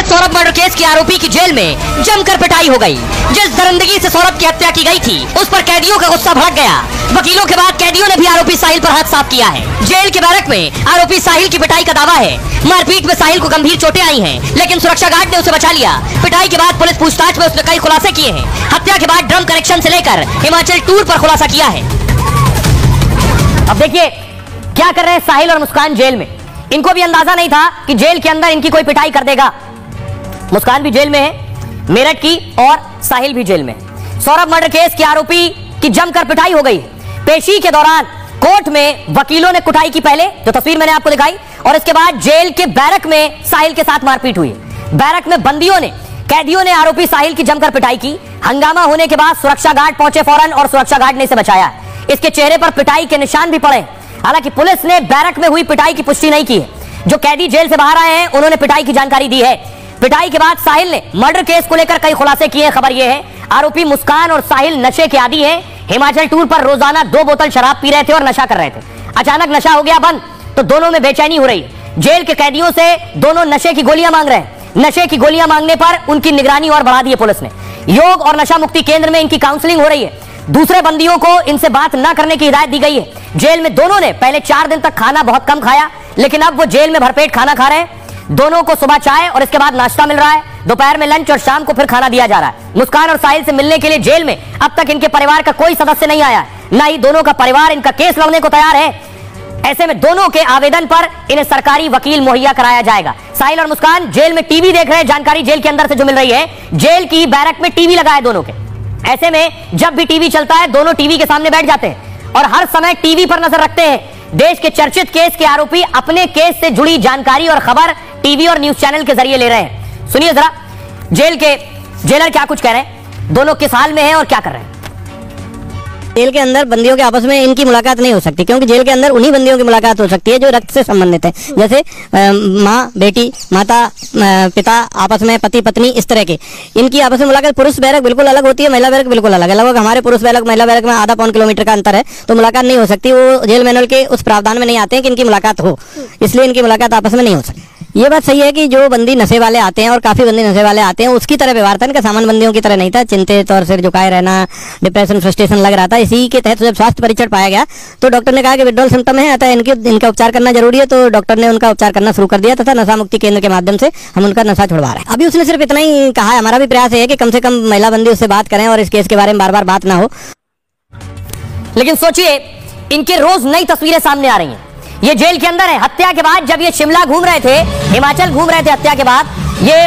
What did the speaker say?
चर्चित Saurabh murder case की आरोपी की जेल में जमकर पिटाई हो गई। जिस दरिंदगी से सौरभ की हत्या की गई थी उस पर कैदियों का गुस्सा भड़क गया। वकीलों के बाद कैदियों ने भी आरोपी साहिल पर हाथ साफ किया है। जेल के बैरक में आरोपी साहिल की पिटाई का दावा है। मारपीट में साहिल को गंभीर चोटें आई हैं, लेकिन सुरक्षा गार्ड ने उसे बचा लिया। पिटाई के बाद पुलिस पूछताछ में उसने कई खुलासे किए हैं। हत्या के बाद ड्रम कनेक्शन से लेकर हिमाचल टूर पर खुलासा किया है। अब देखिए क्या कर रहे हैं साहिल और मुस्कान जेल में। इनको भी अंदाजा नहीं था कि जेल के अंदर इनकी कोई पिटाई कर देगा। मुस्कान भी जेल में है, मेरठ की, और साहिल भी जेल में। सौरभ मर्डर केस के आरोपी की जमकर पिटाई हो गई। पेशी के दौरान कोर्ट में वकीलों ने कुटाई की, पहले जो तस्वीर मैंने आपको दिखाई, और इसके बाद जेल के बैरक में साहिल के साथ मारपीट हुई। बैरक में बंदियों ने, कैदियों ने आरोपी साहिल की जमकर पिटाई की। हंगामा होने के बाद सुरक्षा गार्ड पहुंचे फौरन और सुरक्षा गार्ड ने इसे बचाया। इसके चेहरे पर पिटाई के निशान भी पड़े। हालांकि पुलिस ने बैरक में हुई पिटाई की पुष्टि नहीं की है। जो कैदी जेल से बाहर आए हैं उन्होंने पिटाई की जानकारी दी है। पिटाई के बाद साहिल ने मर्डर केस को लेकर कई खुलासे किए। खबर यह है आरोपी मुस्कान और साहिल नशे के आदी हैं। हिमाचल टूर पर रोजाना 2 बोतल शराब पी रहे थे और नशा कर रहे थे। अचानक नशा हो गया बंद तो दोनों में बेचैनी हो रही है। जेल के कैदियों से दोनों नशे की गोलियां मांग रहे हैं। नशे की गोलियां मांगने पर उनकी निगरानी और बढ़ा दी है पुलिस ने। योग और नशा मुक्ति केंद्र में इनकी काउंसलिंग हो रही है। दूसरे बंदियों को इनसे बात न करने की हिदायत दी गई है। जेल में दोनों ने पहले 4 दिन तक खाना बहुत कम खाया, लेकिन अब वो जेल में भरपेट खाना खा रहे हैं। दोनों को सुबह चाय और इसके बाद नाश्ता मिल रहा है। दोपहर में लंच और शाम को फिर खाना दिया जा रहा है। मुस्कान और साहिल से मिलने के लिए जेल में अब तक इनके परिवार का कोई सदस्य नहीं आया, ना ही दोनों का परिवार इनका केस लड़ने को तैयार है। ऐसे में दोनों के आवेदन पर इन्हें सरकारी वकील मुहैया कराया जाएगा। साहिल और मुस्कान जेल में टीवी देख रहे हैं। जानकारी जेल के अंदर से जो मिल रही है, जेल की बैरक में टीवी लगा है दोनों के। ऐसे में जब भी टीवी चलता है दोनों टीवी के सामने बैठ जाते हैं और हर समय टीवी पर नजर रखते हैं। देश के चर्चित केस के आरोपी अपने केस से जुड़ी जानकारी और खबर टीवी और न्यूज चैनल के जरिए ले रहे हैं। सुनिए जरा जेल के जेलर क्या कुछ कह रहे हैं, दोनों किस हाल में हैं और क्या कर रहे हैं। जेल के अंदर बंदियों के आपस में इनकी मुलाकात नहीं हो सकती, क्योंकि जेल के अंदर उन्हीं बंदियों की मुलाकात हो सकती है जो रक्त से संबंधित है। जैसे माँ बेटी, माता पिता, आपस में पति पत्नी, इस तरह के इनकी आपस में मुलाकात। पुरुष बैरक बिल्कुल अलग होती है, महिला बैरक बिल्कुल अलग है। लगभग हमारे पुरुष बैरक महिला बैरक में आधा पौन किलोमीटर का अंतर है, तो मुलाकात नहीं हो सकती। वो जेल मैनुअल के उस प्रावधान में नहीं आते हैं कि इनकी मुलाकात हो, इसलिए इनकी मुलाकात आपस में नहीं हो सकती। ये बात सही है कि जो बंदी नशे वाले आते हैं और काफी बंदी नशे वाले आते हैं उसकी तरह व्यवहार था, इनका सामान्य बंदियों की तरह नहीं था। चिंतित और सिर झुकाए रहना, डिप्रेशन, फ्रस्ट्रेशन लग रहा था। इसी के तहत जब स्वास्थ्य परीक्षण पाया गया तो डॉक्टर ने कहा कि विड्रॉल सिम्टम है, अतः इनका उपचार करना जरूरी है। तो डॉक्टर ने उनका उपचार करना शुरू कर दिया तथा नशा मुक्ति केंद्र के माध्यम से हम उनका नशा छुड़वा रहे हैं। अभी उसने सिर्फ इतना ही कहा है। हमारा भी प्रयास है कि कम से कम महिला बंदी उससे बात करें और इस केस के बारे में बार बार बात ना हो। लेकिन सोचिए इनके रोज नई तस्वीरें सामने आ रही हैं। ये जेल के अंदर है। हत्या के बाद जब ये शिमला घूम रहे थे, हिमाचल घूम रहे थे हत्या के बाद, ये